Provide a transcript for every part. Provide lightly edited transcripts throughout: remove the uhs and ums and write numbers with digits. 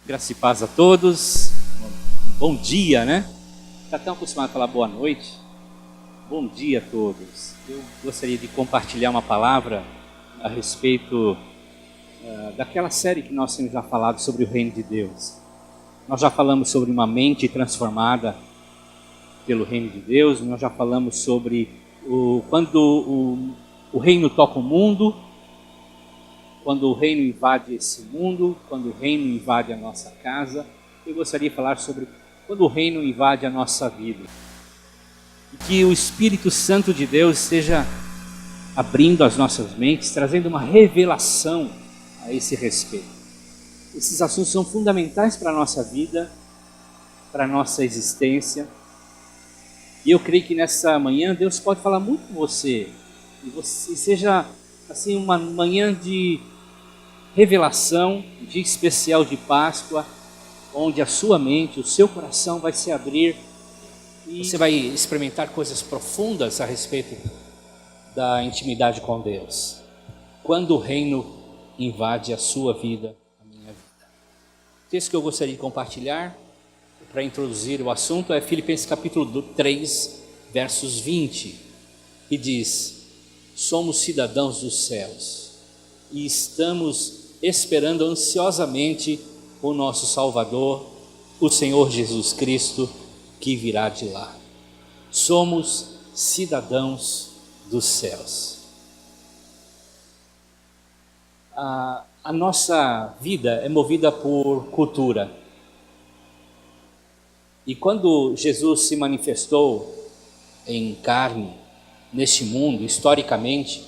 Graça e paz a todos. Bom dia, né? Está tão acostumado a falar boa noite. Bom dia a todos. Eu gostaria de compartilhar uma palavra a respeito daquela série que nós temos já falado sobre o reino de Deus. Nós já falamos sobre uma mente transformada pelo reino de Deus. Nós já falamos sobre quando o reino toca o mundo, quando o reino invade esse mundo, quando o reino invade a nossa casa. Eu gostaria de falar sobre quando o reino invade a nossa vida. E que o Espírito Santo de Deus esteja abrindo as nossas mentes, trazendo uma revelação a esse respeito. Esses assuntos são fundamentais para a nossa vida, para a nossa existência. E eu creio que nessa manhã Deus pode falar muito com você. E você seja assim uma manhã de revelação, dia especial de Páscoa, onde a sua mente, o seu coração vai se abrir e você vai experimentar coisas profundas a respeito da intimidade com Deus. Quando o reino invade a sua vida, a minha vida. O texto que eu gostaria de compartilhar para introduzir o assunto é Filipenses capítulo 3, versos 20, que diz: somos cidadãos dos céus e estamos esperando ansiosamente o nosso Salvador, o Senhor Jesus Cristo, que virá de lá. Somos cidadãos dos céus. A nossa vida é movida por cultura. E quando Jesus se manifestou em carne neste mundo, historicamente,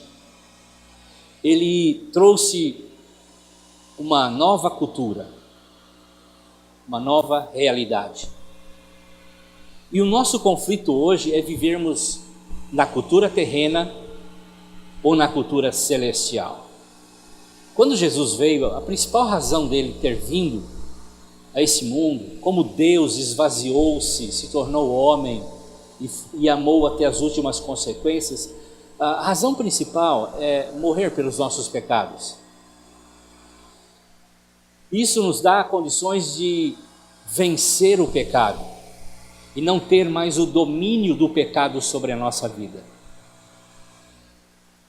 ele trouxe uma nova cultura, uma nova realidade. E o nosso conflito hoje é vivermos na cultura terrena ou na cultura celestial. Quando Jesus veio, a principal razão dele ter vindo a esse mundo, como Deus esvaziou-se, se tornou homem e amou até as últimas consequências, a razão principal é morrer pelos nossos pecados. Isso nos dá condições de vencer o pecado e não ter mais o domínio do pecado sobre a nossa vida.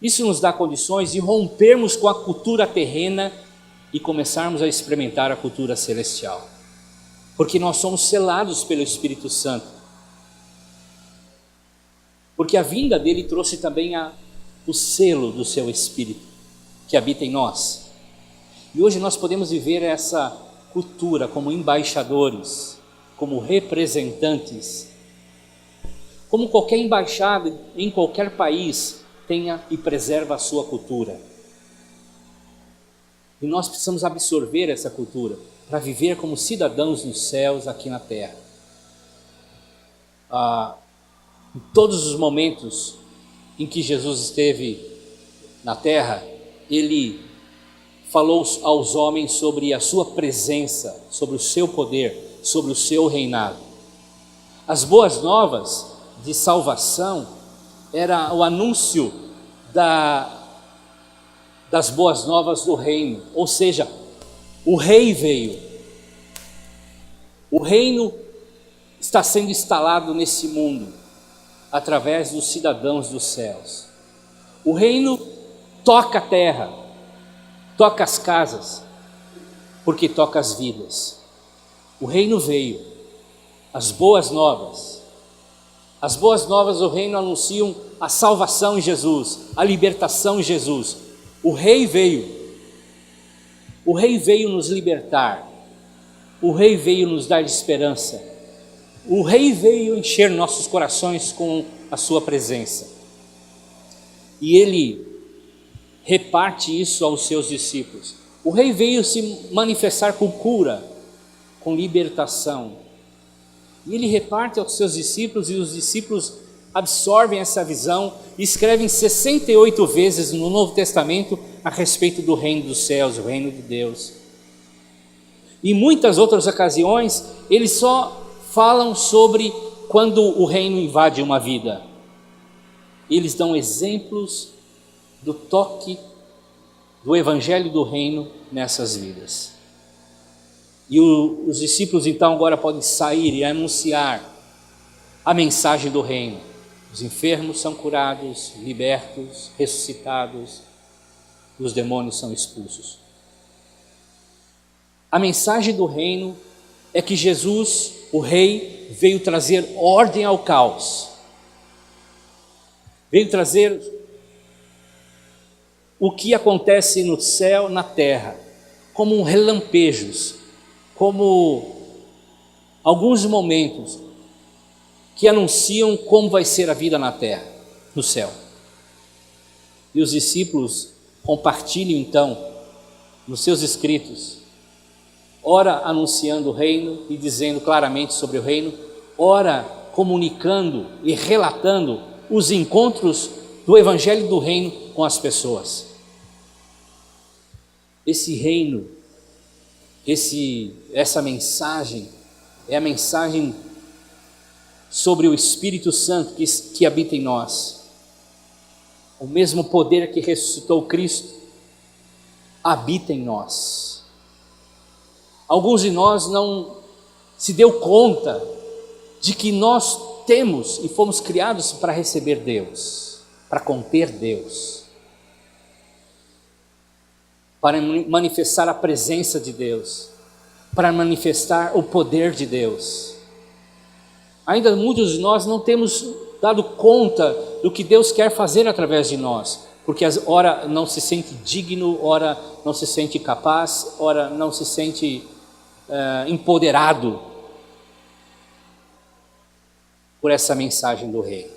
Isso nos dá condições de rompermos com a cultura terrena e começarmos a experimentar a cultura celestial, porque nós somos selados pelo Espírito Santo, porque a vinda dele trouxe também o selo do seu Espírito que habita em nós. E hoje nós podemos viver essa cultura como embaixadores, como representantes, como qualquer embaixada em qualquer país tenha e preserva a sua cultura. E nós precisamos absorver essa cultura para viver como cidadãos dos céus aqui na terra. Em todos os momentos em que Jesus esteve na terra, ele falou aos homens sobre a sua presença, sobre o seu poder, sobre o seu reinado. As boas novas de salvação era o anúncio das boas novas do reino, ou seja, o rei veio. O reino está sendo instalado nesse mundo através dos cidadãos dos céus. O reino toca a terra, toca as casas, porque toca as vidas. O reino veio, as boas novas do reino anunciam a salvação em Jesus, a libertação em Jesus. O rei veio nos libertar, o rei veio nos dar esperança, o rei veio encher nossos corações com a sua presença. E ele reparte isso aos seus discípulos. O rei veio se manifestar com cura, com libertação. E ele reparte aos seus discípulos, e os discípulos absorvem essa visão e escrevem 68 vezes no Novo Testamento a respeito do reino dos céus, o reino de Deus. Em muitas outras ocasiões, eles só falam sobre quando o reino invade uma vida. Eles dão exemplos do toque do evangelho do reino nessas vidas. E os discípulos então agora podem sair e anunciar a mensagem do reino. Os enfermos são curados, libertos, ressuscitados, e os demônios são expulsos. A mensagem do reino é que Jesus, o Rei, veio trazer ordem ao caos. Veio trazer o que acontece no céu, na terra, como relampejos, como alguns momentos que anunciam como vai ser a vida na terra, no céu. E os discípulos compartilham então nos seus escritos, ora anunciando o reino e dizendo claramente sobre o reino, ora comunicando e relatando os encontros do evangelho do reino com as pessoas. Esse reino, essa mensagem é a mensagem sobre o Espírito Santo que habita em nós. O mesmo poder que ressuscitou Cristo habita em nós. Alguns de nós não se deu conta de que nós temos e fomos criados para receber Deus, para conter Deus, para manifestar a presença de Deus, para manifestar o poder de Deus. Ainda muitos de nós não temos dado conta do que Deus quer fazer através de nós, porque ora não se sente digno, ora não se sente capaz, ora não se sente empoderado por essa mensagem do Rei.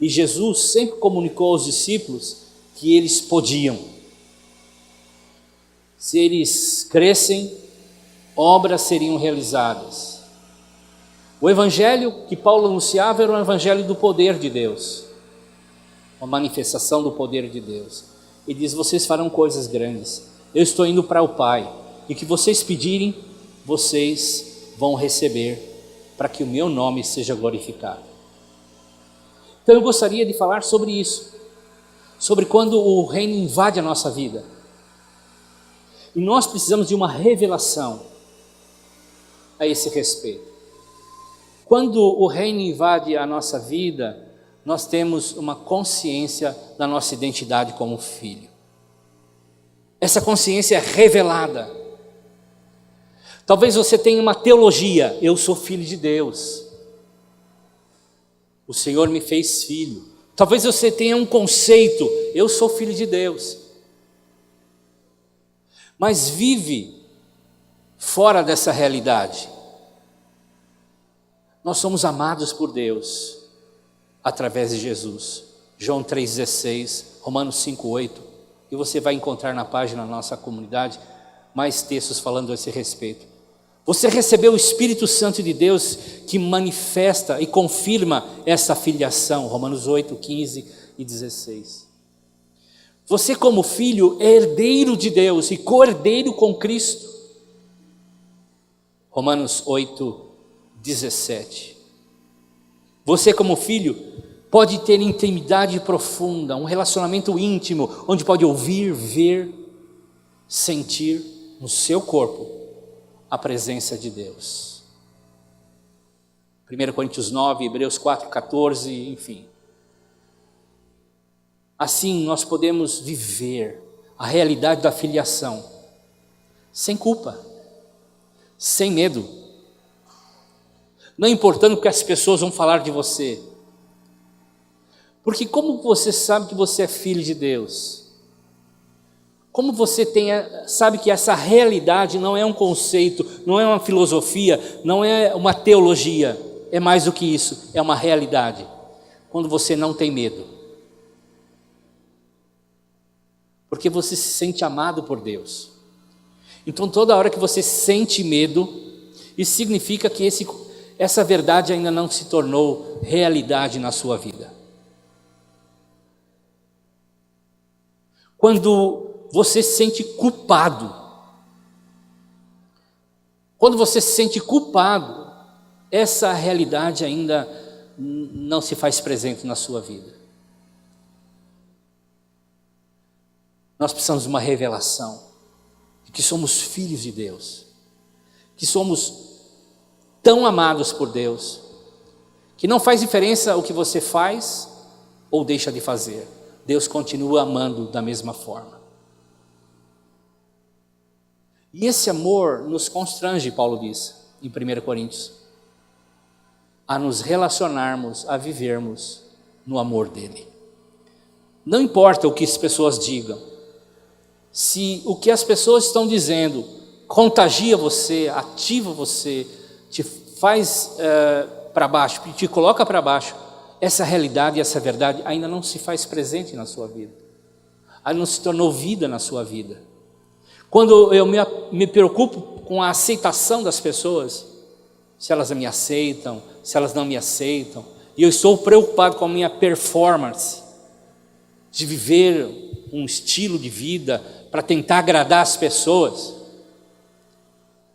E Jesus sempre comunicou aos discípulos que eles podiam. Se eles crescem, obras seriam realizadas. O evangelho que Paulo anunciava era o evangelho do poder de Deus, uma manifestação do poder de Deus. Ele diz: vocês farão coisas grandes, eu estou indo para o Pai, e o que vocês pedirem, vocês vão receber, para que o meu nome seja glorificado. Então eu gostaria de falar sobre isso, sobre quando o reino invade a nossa vida, e nós precisamos de uma revelação a esse respeito. Quando o reino invade a nossa vida, nós temos uma consciência da nossa identidade como filho. Essa consciência é revelada. Talvez você tenha uma teologia: eu sou filho de Deus, o Senhor me fez filho. Talvez você tenha um conceito: eu sou filho de Deus, mas vive fora dessa realidade. Nós somos amados por Deus através de Jesus. João 3,16, Romanos 5,8, e você vai encontrar na página da nossa comunidade mais textos falando a esse respeito. Você recebeu o Espírito Santo de Deus que manifesta e confirma essa filiação, Romanos 8, 15 e 16. Você como filho é herdeiro de Deus e co-herdeiro com Cristo, Romanos 8, 17. Você como filho pode ter intimidade profunda, um relacionamento íntimo, onde pode ouvir, ver, sentir no seu corpo a presença de Deus. 1 Coríntios 9, Hebreus 4, 14, enfim. Assim nós podemos viver a realidade da filiação, sem culpa, sem medo, não importando o que as pessoas vão falar de você. Porque como você sabe que você é filho de Deus? Como você sabe que essa realidade não é um conceito, não é uma filosofia, não é uma teologia, é mais do que isso, é uma realidade. Quando você não tem medo. Porque você se sente amado por Deus. Então toda hora que você sente medo, isso significa que essa verdade ainda não se tornou realidade na sua vida. Quando você se sente culpado, essa realidade ainda não se faz presente na sua vida. Nós precisamos de uma revelação, de que somos filhos de Deus, que somos tão amados por Deus, que não faz diferença o que você faz ou deixa de fazer, Deus continua amando da mesma forma. E esse amor nos constrange, Paulo diz em 1 Coríntios, a nos relacionarmos, a vivermos no amor dele. Não importa o que as pessoas digam, se o que as pessoas estão dizendo contagia você, ativa você, te faz para baixo, te coloca para baixo, essa realidade, essa verdade ainda não se faz presente na sua vida, ainda não se tornou vida na sua vida. Quando eu me preocupo com a aceitação das pessoas, se elas me aceitam, se elas não me aceitam, e eu estou preocupado com a minha performance, de viver um estilo de vida para tentar agradar as pessoas,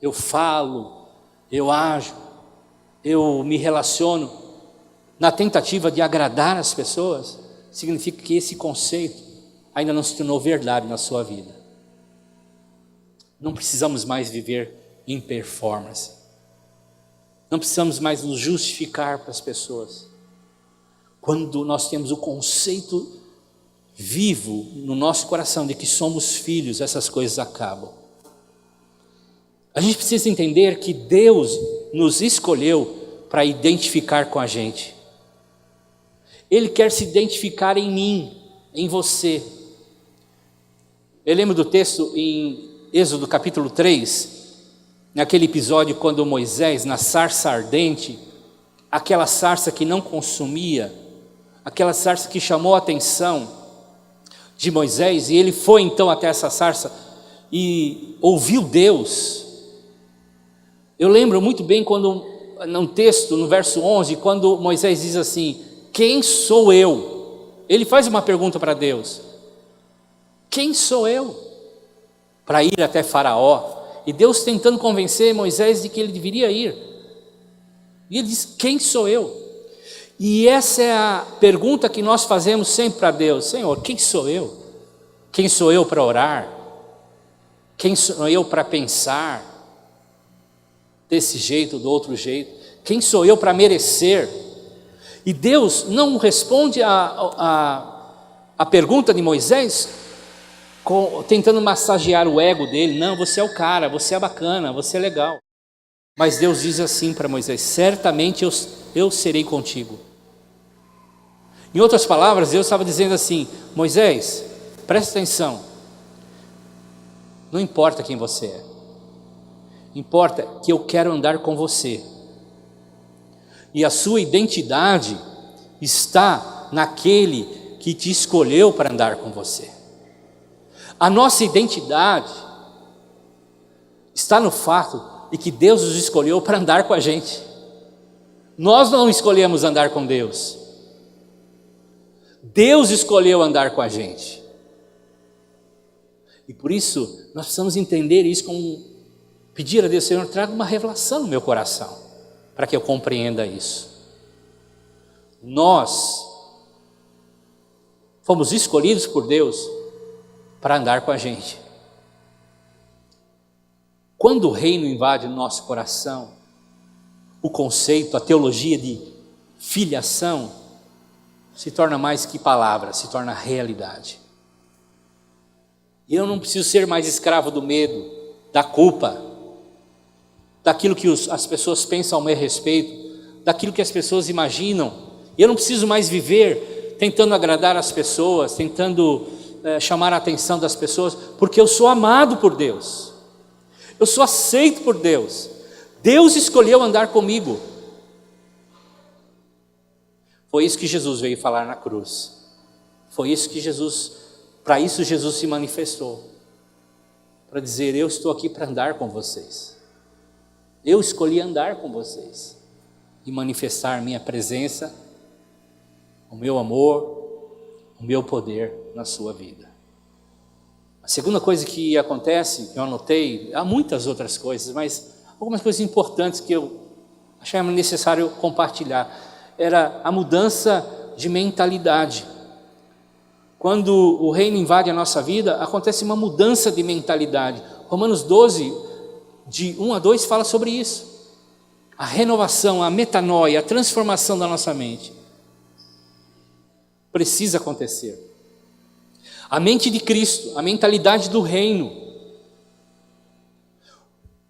eu falo, eu ajo, eu me relaciono na tentativa de agradar as pessoas, significa que esse conceito ainda não se tornou verdade na sua vida. Não precisamos mais viver em performance, não precisamos mais nos justificar para as pessoas. Quando nós temos o conceito vivo no nosso coração de que somos filhos, essas coisas acabam. A gente precisa entender que Deus nos escolheu para identificar com a gente. Ele quer se identificar em mim, em você. Eu lembro do texto em Êxodo capítulo 3, naquele episódio quando Moisés, na sarça ardente, aquela sarça que não consumia, aquela sarça que chamou a atenção de Moisés, e ele foi então até essa sarça e ouviu Deus. Eu lembro muito bem quando, num texto, no verso 11, quando Moisés diz assim: quem sou eu? Ele faz uma pergunta para Deus: quem sou eu? Para ir até Faraó, e Deus tentando convencer Moisés de que ele deveria ir, e ele diz: quem sou eu? E essa é a pergunta que nós fazemos sempre para Deus: Senhor, quem sou eu? Quem sou eu para orar? Quem sou eu para pensar desse jeito, do outro jeito? Quem sou eu para merecer? E Deus não responde a pergunta de Moisés tentando massagear o ego dele. Não, você é o cara, você é bacana, você é legal. Mas Deus diz assim para Moisés: certamente eu serei contigo. Em outras palavras, Deus estava dizendo assim: Moisés, presta atenção, não importa quem você é, importa que eu quero andar com você, e a sua identidade está naquele que te escolheu para andar com você. A nossa identidade está no fato de que Deus nos escolheu para andar com a gente. Nós não escolhemos andar com Deus, Deus escolheu andar com a gente. E por isso nós precisamos entender isso, como pedir a Deus: Senhor, traga uma revelação no meu coração, para que eu compreenda isso. Nós fomos escolhidos por Deus para andar com a gente. Quando o reino invade o nosso coração, o conceito, a teologia de filiação se torna mais que palavra, se torna realidade. E eu não preciso ser mais escravo do medo, da culpa, daquilo que as pessoas pensam ao meu respeito, daquilo que as pessoas imaginam. E eu não preciso mais viver tentando agradar as pessoas, tentando chamar a atenção das pessoas, porque eu sou amado por Deus, eu sou aceito por Deus. Deus escolheu andar comigo. Foi isso que Jesus veio falar na cruz. Foi isso que para isso Jesus se manifestou, para dizer: eu estou aqui para andar com vocês, eu escolhi andar com vocês e manifestar minha presença, o meu amor, o meu poder na sua vida. A segunda coisa que acontece, que eu anotei, há muitas outras coisas, mas algumas coisas importantes que eu achei necessário compartilhar, era a mudança de mentalidade. Quando o reino invade a nossa vida, acontece uma mudança de mentalidade. Romanos 12, de 1 a 2, fala sobre isso. A renovação, a metanoia, a transformação da nossa mente precisa acontecer. A mente de Cristo, a mentalidade do reino.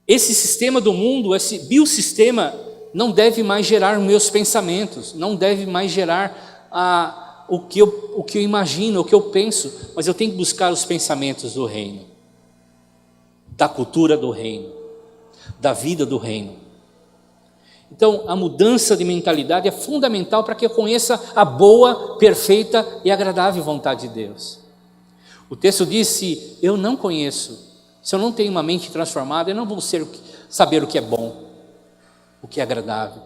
Esse sistema do mundo, esse biosistema, não deve mais gerar meus pensamentos, não deve mais gerar o que eu imagino, o que eu penso, mas eu tenho que buscar os pensamentos do reino, da cultura do reino, da vida do reino. Então, a mudança de mentalidade é fundamental para que eu conheça a boa, perfeita e agradável vontade de Deus. O texto diz: se eu não conheço, se eu não tenho uma mente transformada, eu não vou saber o que é bom, o que é agradável.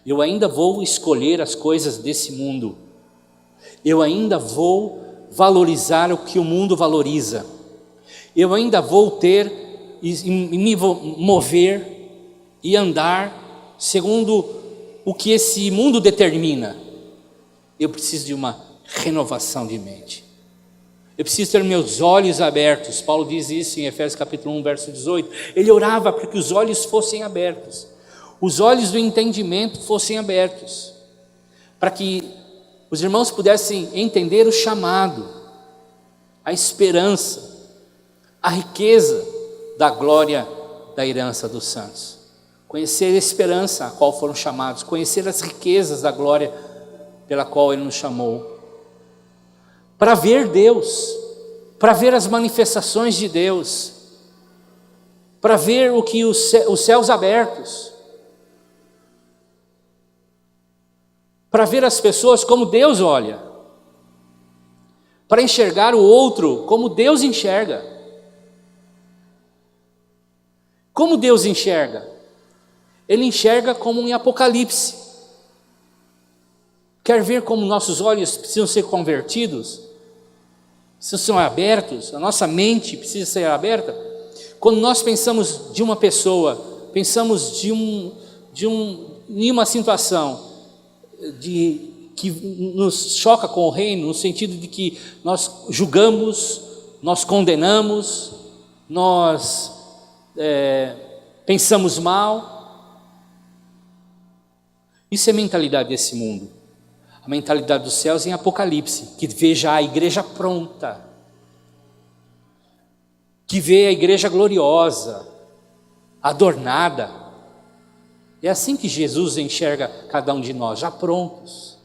Eu ainda vou escolher as coisas desse mundo. Eu ainda vou valorizar o que o mundo valoriza. Eu ainda vou ter e me mover e andar segundo o que esse mundo determina. Eu preciso de uma renovação de mente. Eu preciso ter meus olhos abertos. Paulo diz isso em Efésios capítulo 1, verso 18. Ele orava para que os olhos fossem abertos. Os olhos do entendimento fossem abertos. Para que os irmãos pudessem entender o chamado, a esperança, a riqueza da glória da herança dos santos. Conhecer a esperança a qual foram chamados. Conhecer as riquezas da glória pela qual Ele nos chamou. Para ver Deus, para ver as manifestações de Deus, para ver o que os céus abertos, para ver as pessoas como Deus olha, para enxergar o outro como Deus enxerga. Como Deus enxerga? Ele enxerga como em Apocalipse. Quer ver como nossos olhos precisam ser convertidos? Precisam ser abertos? A nossa mente precisa ser aberta? Quando nós pensamos de uma pessoa, pensamos em uma situação que nos choca com o reino, no sentido de que nós julgamos, nós condenamos, nós pensamos mal. Isso é a mentalidade desse mundo. A mentalidade dos céus em Apocalipse, que vê já a igreja pronta, que vê a igreja gloriosa, adornada. É assim que Jesus enxerga cada um de nós, já prontos.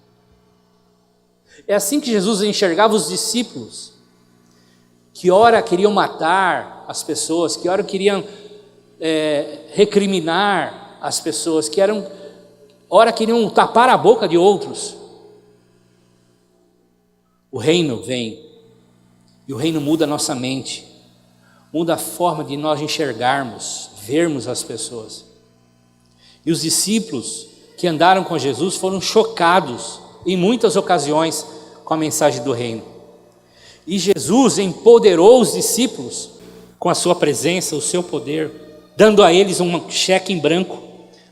É assim que Jesus enxergava os discípulos, que ora queriam matar as pessoas, que ora queriam recriminar as pessoas, que ora queriam tapar a boca de outros. O reino vem, e o reino muda a nossa mente, muda a forma de nós enxergarmos, vermos as pessoas. E os discípulos que andaram com Jesus foram chocados em muitas ocasiões com a mensagem do reino. E Jesus empoderou os discípulos com a sua presença, o seu poder, dando a eles um cheque em branco.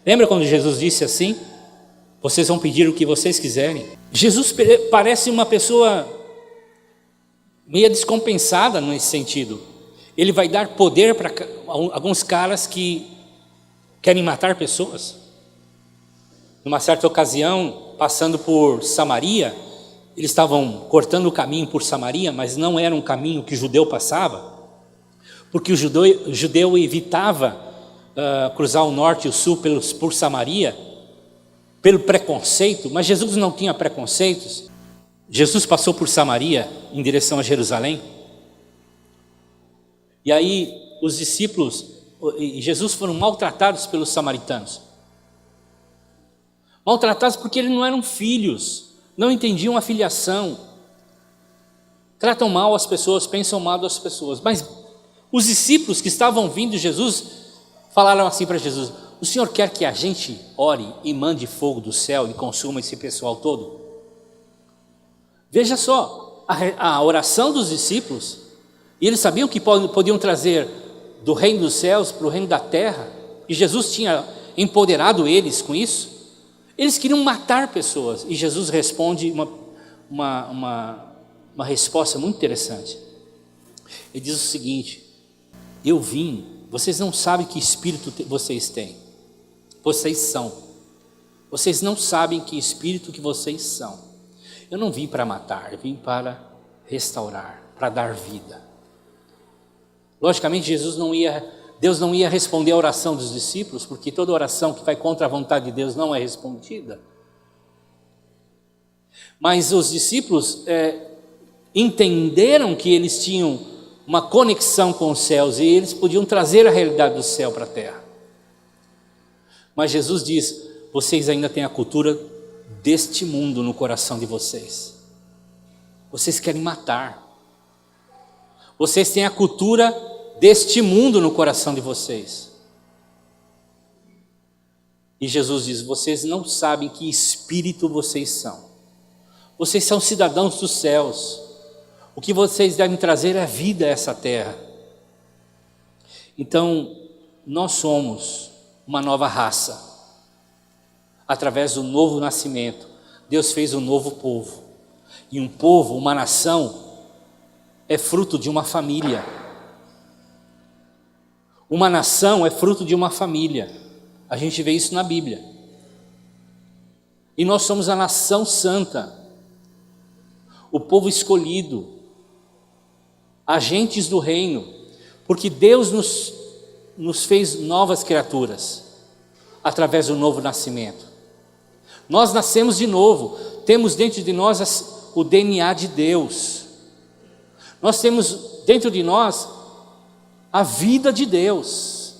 Lembra quando Jesus disse assim? Vocês vão pedir o que vocês quiserem. Jesus parece uma pessoa meio descompensada nesse sentido. Ele vai dar poder para alguns caras que querem matar pessoas. Numa certa ocasião, passando por Samaria, eles estavam cortando o caminho por Samaria, mas não era um caminho que o judeu passava, porque o judeu evitava cruzar o norte e o sul por Samaria, pelo preconceito, mas Jesus não tinha preconceitos. Jesus passou por Samaria em direção a Jerusalém, e aí os discípulos e Jesus foram maltratados pelos samaritanos. Maltratados porque eles não eram filhos, não entendiam a filiação, tratam mal as pessoas, pensam mal das pessoas. Mas os discípulos que estavam vindo Jesus falaram assim para Jesus: o Senhor quer que a gente ore e mande fogo do céu e consuma esse pessoal todo? Veja só, a oração dos discípulos, e eles sabiam que podiam trazer do reino dos céus para o reino da terra, e Jesus tinha empoderado eles com isso. Eles queriam matar pessoas, e Jesus responde uma resposta muito interessante. Ele diz o seguinte: eu vim, vocês não sabem que espírito vocês têm. Vocês são. Vocês não sabem que espírito que vocês são. Eu não vim para matar, eu vim para restaurar, para dar vida. Logicamente, Deus não ia responder a oração dos discípulos, porque toda oração que vai contra a vontade de Deus não é respondida. Mas os discípulos entenderam que eles tinham uma conexão com os céus e eles podiam trazer a realidade do céu para a terra. Mas Jesus diz: vocês ainda têm a cultura deste mundo no coração de vocês. Vocês querem matar. Vocês têm a cultura deste mundo no coração de vocês. E Jesus diz: vocês não sabem que espírito vocês são. Vocês são cidadãos dos céus. O que vocês devem trazer é vida a essa terra. Então, nós somos uma nova raça. Através do novo nascimento, Deus fez um novo povo. E um povo, uma nação, é fruto de uma família. Uma nação é fruto de uma família. A gente vê isso na Bíblia. E nós somos a nação santa, o povo escolhido, agentes do reino, porque Deus nos fez novas criaturas, através do novo nascimento. Nós nascemos de novo, temos dentro de nós o DNA de Deus. Nós temos dentro de nós a vida de Deus.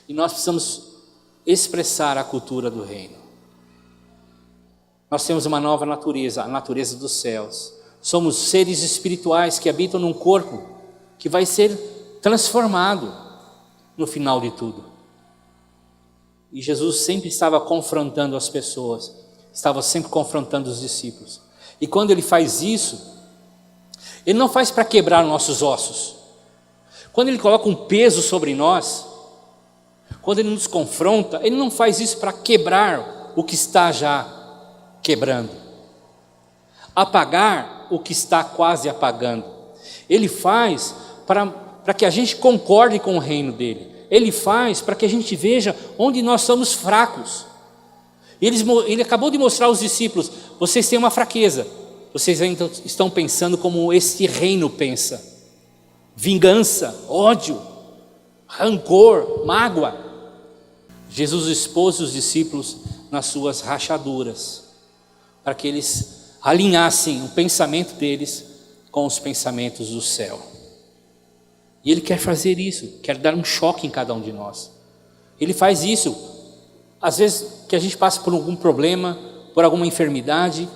E nós precisamos expressar a cultura do reino. Nós temos uma nova natureza, a natureza dos céus. Somos seres espirituais que habitam num corpo que vai ser transformado no final de tudo. E Jesus sempre estava confrontando as pessoas, estava sempre confrontando os discípulos. E quando ele faz isso, ele não faz para quebrar nossos ossos. Quando ele coloca um peso sobre nós, quando ele nos confronta, ele não faz isso para quebrar o que está já quebrando, apagar o que está quase apagando. Ele faz para que a gente concorde com o reino dele. Ele faz para que a gente veja onde nós somos fracos. Ele acabou de mostrar aos discípulos: vocês têm uma fraqueza, vocês ainda estão pensando como este reino pensa: vingança, ódio, rancor, mágoa. Jesus expôs os discípulos nas suas rachaduras, para que eles alinhassem o pensamento deles com os pensamentos do céu. E Ele quer fazer isso, quer dar um choque em cada um de nós. Ele faz isso, às vezes que a gente passa por algum problema, por alguma enfermidade,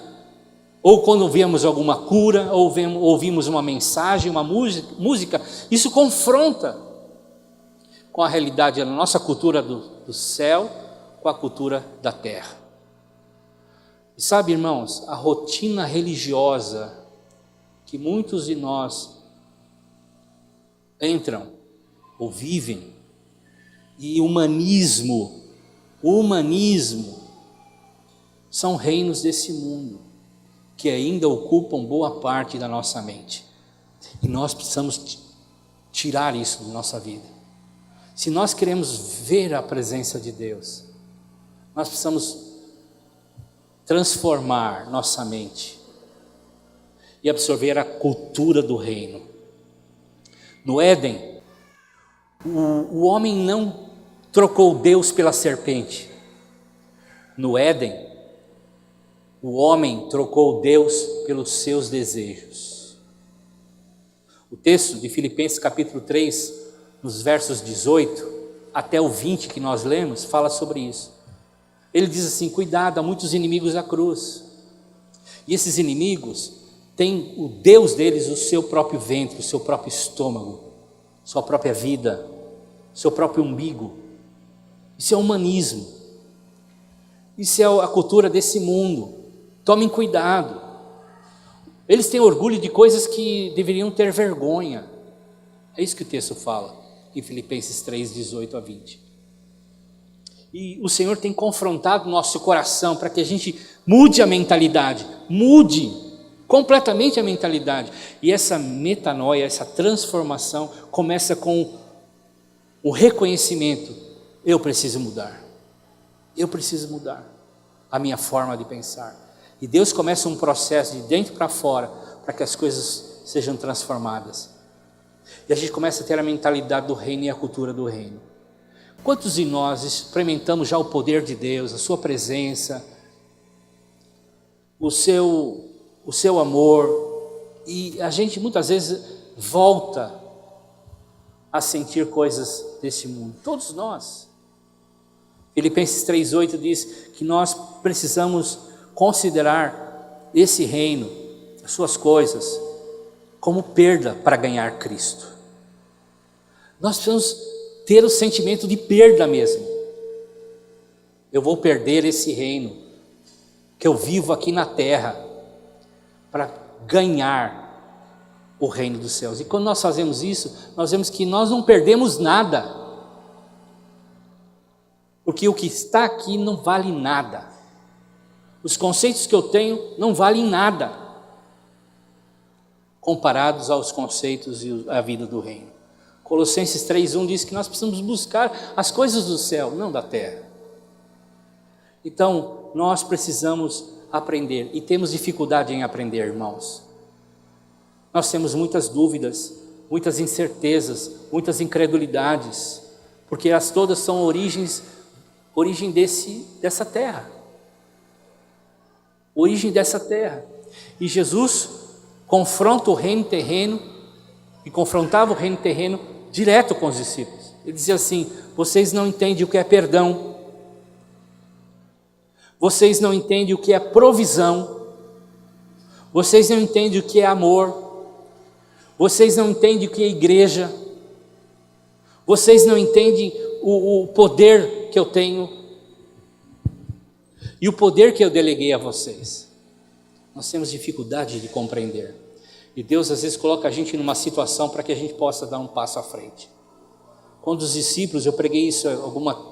ou quando ouvimos alguma cura, ou ouvimos uma mensagem, uma música, isso confronta com a realidade da nossa cultura do céu, com a cultura da terra. E sabe, irmãos, a rotina religiosa que muitos de nós entram ou vivem, e humanismo, são reinos desse mundo, que ainda ocupam boa parte da nossa mente. E nós precisamos tirar isso da nossa vida. Se nós queremos ver a presença de Deus, nós precisamos transformar nossa mente e absorver a cultura do reino. No Éden, o homem não trocou Deus pela serpente. No Éden, o homem trocou Deus pelos seus desejos. O texto de Filipenses capítulo 3, nos versos 18 até o 20 que nós lemos, fala sobre isso. Ele diz assim: cuidado, há muitos inimigos da cruz. E esses inimigos têm o Deus deles, o seu próprio ventre, o seu próprio estômago, sua própria vida, seu próprio umbigo. Isso é humanismo. Isso é a cultura desse mundo. Tomem cuidado. Eles têm orgulho de coisas que deveriam ter vergonha. É isso que o texto fala em Filipenses 3, 18 a 20. E o Senhor tem confrontado o nosso coração para que a gente mude a mentalidade, mude completamente a mentalidade. E essa metanoia, essa transformação começa com o reconhecimento: eu preciso mudar a minha forma de pensar. E Deus começa um processo de dentro para fora, para que as coisas sejam transformadas. E a gente começa a ter a mentalidade do reino e a cultura do reino. Quantos de nós experimentamos já o poder de Deus, a sua presença, o seu amor, e a gente muitas vezes volta a sentir coisas desse mundo? Todos nós. Filipenses 3,8 diz que nós precisamos considerar esse reino, as suas coisas, como perda para ganhar Cristo. Nós precisamos ter o sentimento de perda mesmo. Eu vou perder esse reino que eu vivo aqui na terra para ganhar o reino dos céus. E quando nós fazemos isso, nós vemos que nós não perdemos nada, porque o que está aqui não vale nada. Os conceitos que eu tenho não valem nada comparados aos conceitos e à vida do reino. Colossenses 3,1 diz que nós precisamos buscar as coisas do céu, não da terra. Então, nós precisamos aprender, e temos dificuldade em aprender, irmãos. Nós temos muitas dúvidas, muitas incertezas, muitas incredulidades, porque elas todas são origem dessa terra. Origem dessa terra. E Jesus confronta o reino terreno, e confrontava o reino terreno direto com os discípulos. Ele dizia assim: vocês não entendem o que é perdão, vocês não entendem o que é provisão, vocês não entendem o que é amor, vocês não entendem o que é igreja, vocês não entendem o poder que eu tenho e o poder que eu deleguei a vocês. Nós temos dificuldade de compreender. E Deus às vezes coloca a gente numa situação para que a gente possa dar um passo à frente. Quando os discípulos, eu preguei isso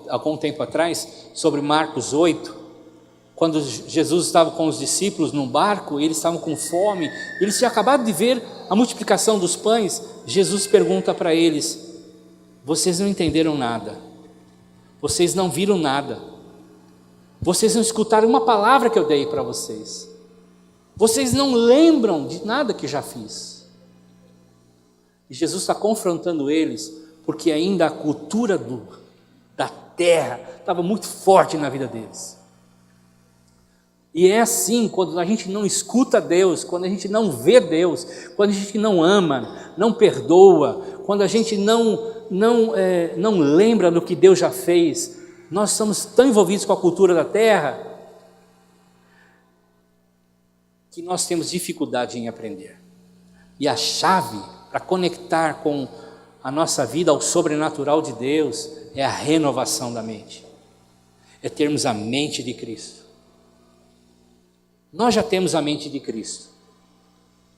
algum tempo atrás, sobre Marcos 8, quando Jesus estava com os discípulos num barco, eles estavam com fome, eles tinham acabado de ver a multiplicação dos pães. Jesus pergunta para eles: vocês não entenderam nada, vocês não viram nada, vocês não escutaram uma palavra que eu dei para vocês, vocês não lembram de nada que já fiz. E Jesus está confrontando eles, porque ainda a cultura da terra estava muito forte na vida deles. E é assim, quando a gente não escuta Deus, quando a gente não vê Deus, quando a gente não ama, não perdoa, quando a gente não lembra do que Deus já fez, nós estamos tão envolvidos com a cultura da terra, que nós temos dificuldade em aprender. E a chave para conectar com a nossa vida ao sobrenatural de Deus é a renovação da mente, é termos a mente de Cristo. Nós já temos a mente de Cristo,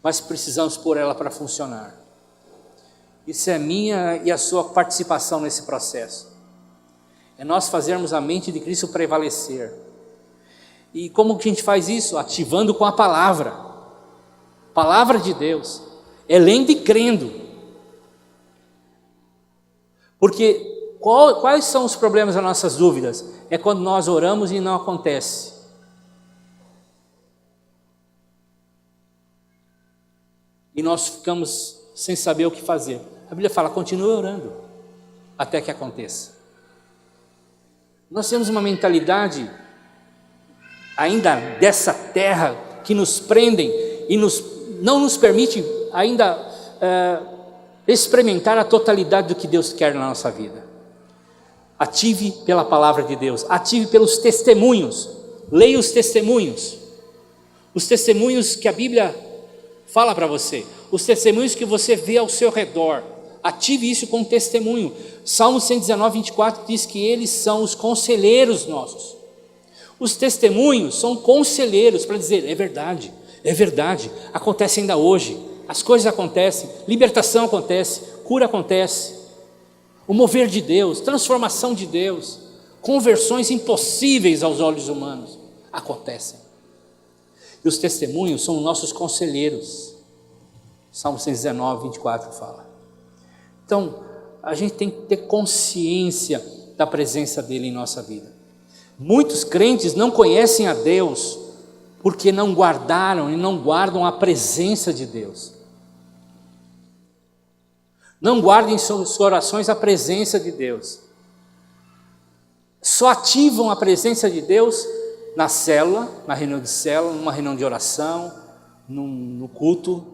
mas precisamos pôr ela para funcionar. Isso é a minha e a sua participação nesse processo. É nós fazermos a mente de Cristo prevalecer. E como que a gente faz isso? Ativando com a palavra de Deus, é lendo e crendo. Porque quais são os problemas das nossas dúvidas? É quando nós oramos e não acontece. E nós ficamos sem saber o que fazer. A Bíblia fala: continue orando até que aconteça. Nós temos uma mentalidade ainda dessa terra que nos prendem e não nos permite ainda experimentar a totalidade do que Deus quer na nossa vida. Ative pela palavra de Deus, ative pelos testemunhos, leia os testemunhos que a Bíblia fala para você, os testemunhos que você vê ao seu redor. Ative isso com testemunho. Salmo 119, 24 diz que eles são os conselheiros nossos. Os testemunhos são conselheiros para dizer: é verdade, acontece ainda hoje, as coisas acontecem, libertação acontece, cura acontece, o mover de Deus, transformação de Deus, conversões impossíveis aos olhos humanos acontecem. E os testemunhos são nossos conselheiros. Salmo 119, 24 fala. Então, a gente tem que ter consciência da presença dele em nossa vida. Muitos crentes não conhecem a Deus porque não guardaram e não guardam a presença de Deus. Não guardem em suas orações a presença de Deus. Só ativam a presença de Deus na célula, na reunião de célula, numa reunião de oração, no culto.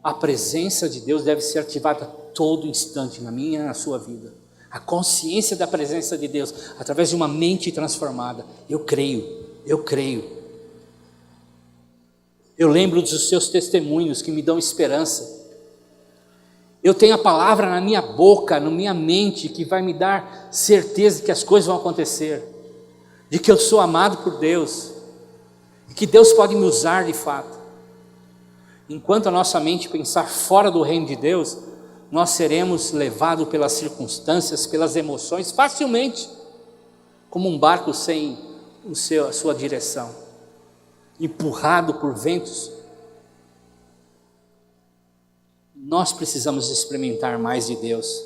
A presença de Deus deve ser ativada a todo instante na minha e na sua vida. A consciência da presença de Deus, através de uma mente transformada. Eu creio. Eu lembro dos seus testemunhos que me dão esperança. Eu tenho a palavra na minha boca, na minha mente, que vai me dar certeza que as coisas vão acontecer, de que eu sou amado por Deus, e que Deus pode me usar de fato. Enquanto a nossa mente pensar fora do reino de Deus, nós seremos levados pelas circunstâncias, pelas emoções, facilmente, como um barco sem a sua direção, empurrado por ventos. Nós precisamos experimentar mais de Deus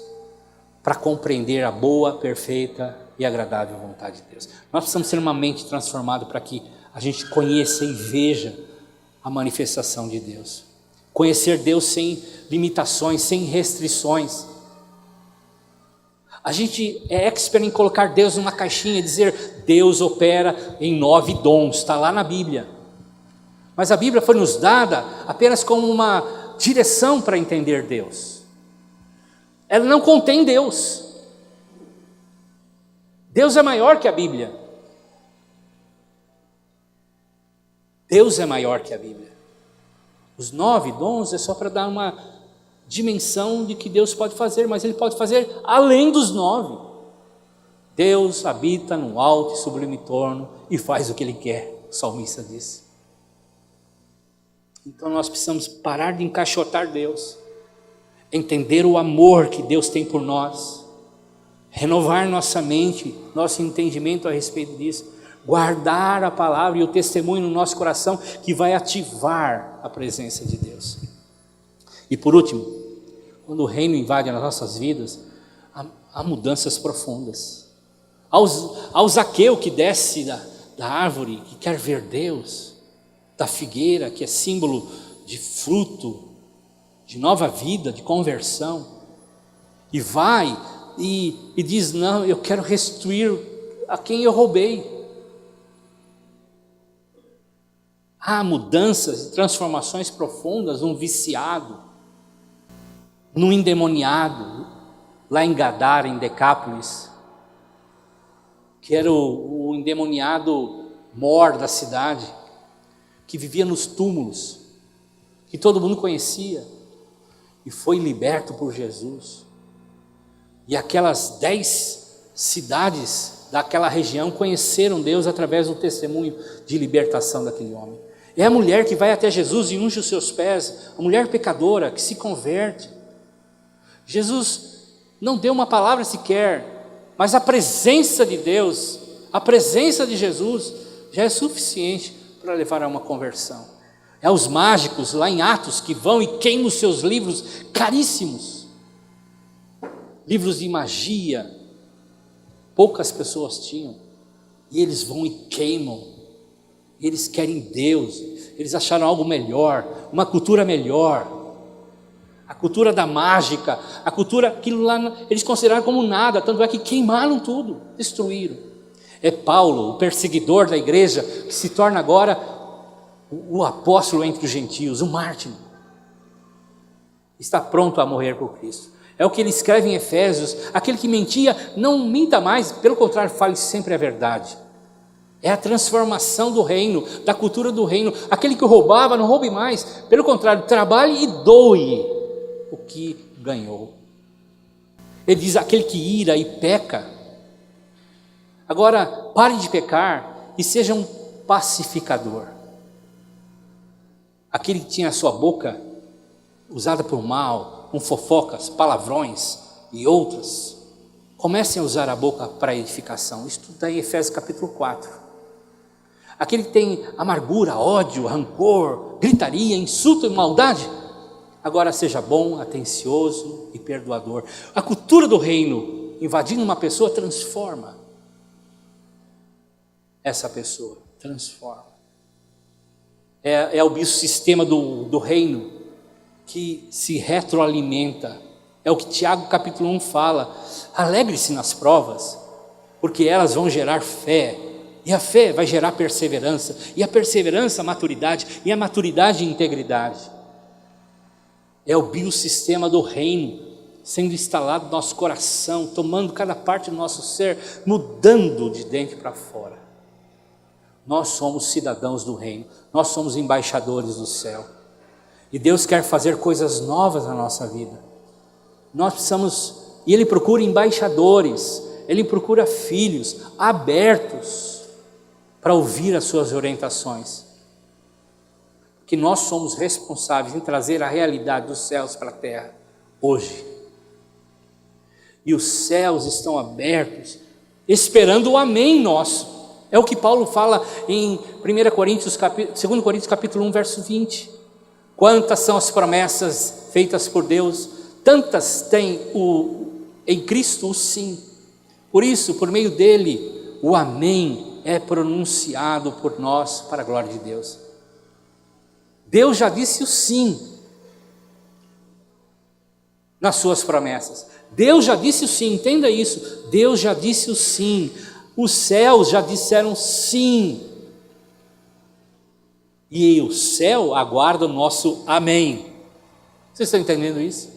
para compreender a boa, perfeita e agradável vontade de Deus. Nós precisamos ter uma mente transformada para que a gente conheça e veja a manifestação de Deus. Conhecer Deus sem limitações, sem restrições. A gente é expert em colocar Deus numa caixinha e dizer Deus opera em 9 dons, está lá na Bíblia. Mas a Bíblia foi nos dada apenas como uma direção para entender Deus. Ela não contém Deus. Deus é maior que a Bíblia. Deus é maior que a Bíblia. Os 9 dons é só para dar uma dimensão de que Deus pode fazer, mas Ele pode fazer além dos 9. Deus habita no alto e sublime torno e faz o que Ele quer, o salmista disse. Então nós precisamos parar de encaixotar Deus, entender o amor que Deus tem por nós, renovar nossa mente, nosso entendimento a respeito disso, guardar a palavra e o testemunho no nosso coração que vai ativar a presença de Deus. E por último, quando o reino invade as nossas vidas, há mudanças profundas. Ao Zaqueu que desce da árvore, que quer ver Deus, da figueira, que é símbolo de fruto, de nova vida, de conversão, e vai e diz, não, eu quero restituir a quem eu roubei. Há mudanças e transformações profundas num viciado, num endemoniado, lá em Gadara, em Decápolis, que era o endemoniado mor da cidade, que vivia nos túmulos, que todo mundo conhecia, e foi liberto por Jesus. E aquelas 10 cidades daquela região conheceram Deus através do testemunho de libertação daquele homem. É a mulher que vai até Jesus e unge os seus pés, a mulher pecadora que se converte. Jesus não deu uma palavra sequer, mas a presença de Deus, a presença de Jesus já é suficiente para levar a uma conversão. É os mágicos lá em Atos que vão e queimam os seus livros caríssimos, livros de magia, poucas pessoas tinham, e eles vão e queimam. Eles querem Deus, eles acharam algo melhor, uma cultura melhor, a cultura da mágica, a cultura, aquilo lá, eles consideraram como nada, tanto é que queimaram tudo, destruíram. É Paulo, o perseguidor da igreja, que se torna agora o apóstolo entre os gentios, o mártir. Está pronto a morrer por Cristo. É o que ele escreve em Efésios, aquele que mentia, não minta mais, pelo contrário, fale sempre a verdade. É a transformação do reino, da cultura do reino. Aquele que roubava, não roube mais, pelo contrário, trabalhe e doe o que ganhou. Ele diz, aquele que ira e peca, agora pare de pecar e seja um pacificador. Aquele que tinha a sua boca usada por mal, com fofocas, palavrões e outras, comecem a usar a boca para edificação. Isso está em Efésios capítulo 4. Aquele que tem amargura, ódio, rancor, gritaria, insulto e maldade, agora seja bom, atencioso e perdoador. A cultura do reino invadindo uma pessoa transforma essa pessoa, transforma. É o biossistema do reino que se retroalimenta. É o que Tiago capítulo 1 fala: alegre-se nas provas, porque elas vão gerar fé, e a fé vai gerar perseverança, e a perseverança maturidade, e a maturidade integridade. É o biossistema do reino sendo instalado no nosso coração, tomando cada parte do nosso ser, mudando de dentro para fora. Nós somos cidadãos do reino, nós somos embaixadores do céu, e Deus quer fazer coisas novas na nossa vida. Nós precisamos, e Ele procura embaixadores, Ele procura filhos abertos para ouvir as suas orientações, que nós somos responsáveis em trazer a realidade dos céus para a terra hoje, e os céus estão abertos esperando o amém nosso. É o que Paulo fala em 2 Coríntios capítulo 1, verso 20. Quantas são as promessas feitas por Deus, tantas tem em Cristo o sim. Por isso, por meio dele, o amém é pronunciado por nós para a glória de Deus. Deus já disse o sim nas suas promessas. Deus já disse o sim, entenda isso. Deus já disse o sim. Os céus já disseram sim. E o céu aguarda o nosso amém. Vocês estão entendendo isso?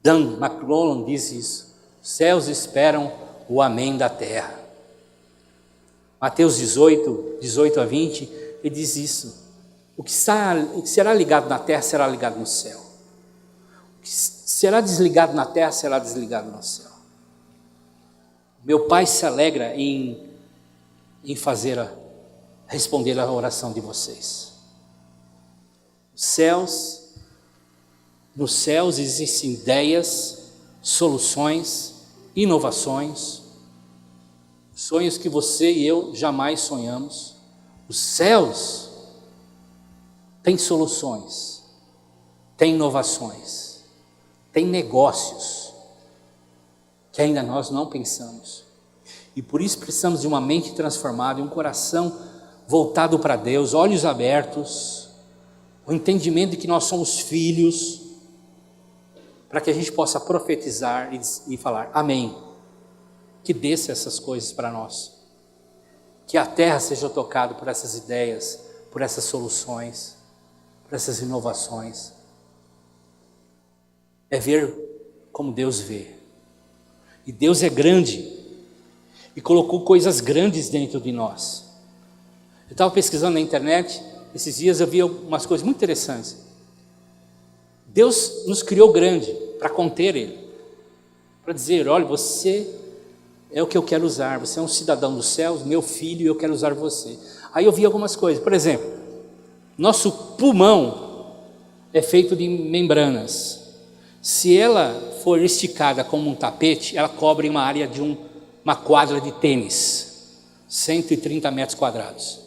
Dan McClellan diz isso: os céus esperam o amém da terra. Mateus 18 a 20, ele diz isso: o que será ligado na terra será ligado no céu, o que será desligado na terra será desligado no céu. Meu Pai se alegra em responder a oração de vocês. Nos céus existem ideias, soluções, inovações, sonhos que você e eu jamais sonhamos. Os céus têm soluções, têm inovações, têm negócios que ainda nós não pensamos. E por isso precisamos de uma mente transformada, e um coração voltado para Deus, olhos abertos, o entendimento de que nós somos filhos, para que a gente possa profetizar e falar amém, que desça essas coisas para nós, que a terra seja tocada por essas ideias, por essas soluções, por essas inovações. É ver como Deus vê, e Deus é grande, e colocou coisas grandes dentro de nós. Eu estava pesquisando na internet, esses dias eu vi umas coisas muito interessantes. Deus nos criou grande para conter Ele, para dizer: olha, você é o que eu quero usar, você é um cidadão dos céus, meu filho, e eu quero usar você. Aí eu vi algumas coisas, por exemplo, nosso pulmão é feito de membranas. Se ela for esticada como um tapete, ela cobre uma área de uma quadra de tênis, 130 metros quadrados.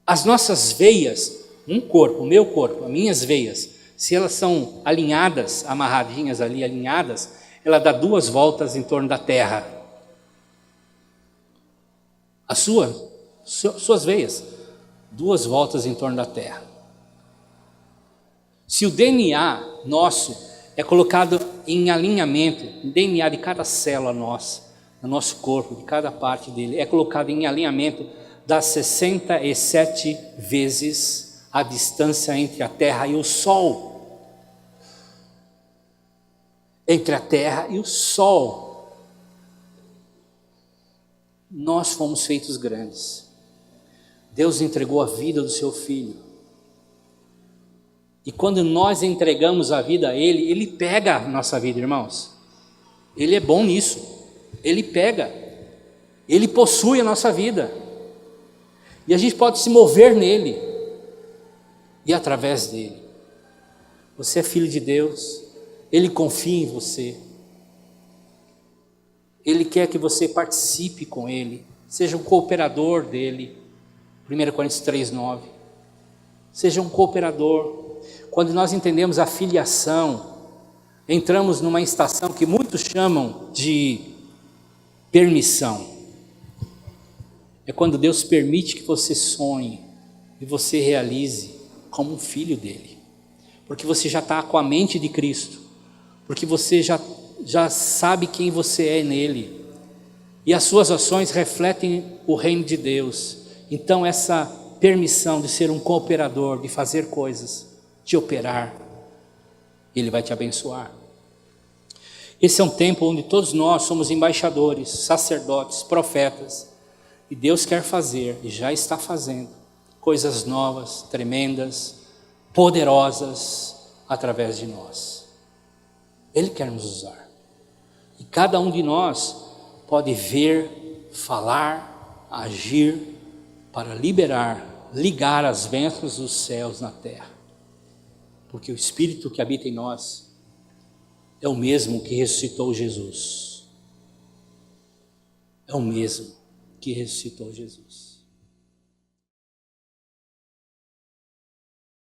As nossas veias, o meu corpo, as minhas veias, se elas são alinhadas, amarradinhas ali, alinhadas, ela dá 2 voltas em torno da terra. Suas veias, 2 voltas em torno da terra. Se o DNA nosso é colocado em alinhamento, o DNA de cada célula nossa, no nosso corpo, de cada parte dele, é colocado em alinhamento, dá 67 vezes a distância entre a terra e o sol. Entre a terra e o sol. Nós fomos feitos grandes. Deus entregou a vida do seu Filho. E quando nós entregamos a vida a Ele, Ele pega a nossa vida, irmãos. Ele é bom nisso. Ele pega. Ele possui a nossa vida. E a gente pode se mover nele. E através dele. Você é filho de Deus. Ele confia em você. Ele quer que você participe com Ele, seja um cooperador dEle. 1 Coríntios 3:9. Seja um cooperador. Quando nós entendemos a filiação, entramos numa estação que muitos chamam de permissão. É quando Deus permite que você sonhe e você realize como um filho dele. Porque você já está com a mente de Cristo. Porque você já sabe quem você é nele. E as suas ações refletem o reino de Deus. Então essa permissão de ser um cooperador, de fazer coisas, de operar, Ele vai te abençoar. Esse é um tempo onde todos nós somos embaixadores, sacerdotes, profetas. E Deus quer fazer, e já está fazendo, coisas novas, tremendas, poderosas, através de nós. Ele quer nos usar. E cada um de nós pode ver, falar, agir, para liberar, ligar as bênçãos dos céus na terra. Porque o Espírito que habita em nós é o mesmo que ressuscitou Jesus. É o mesmo que ressuscitou Jesus.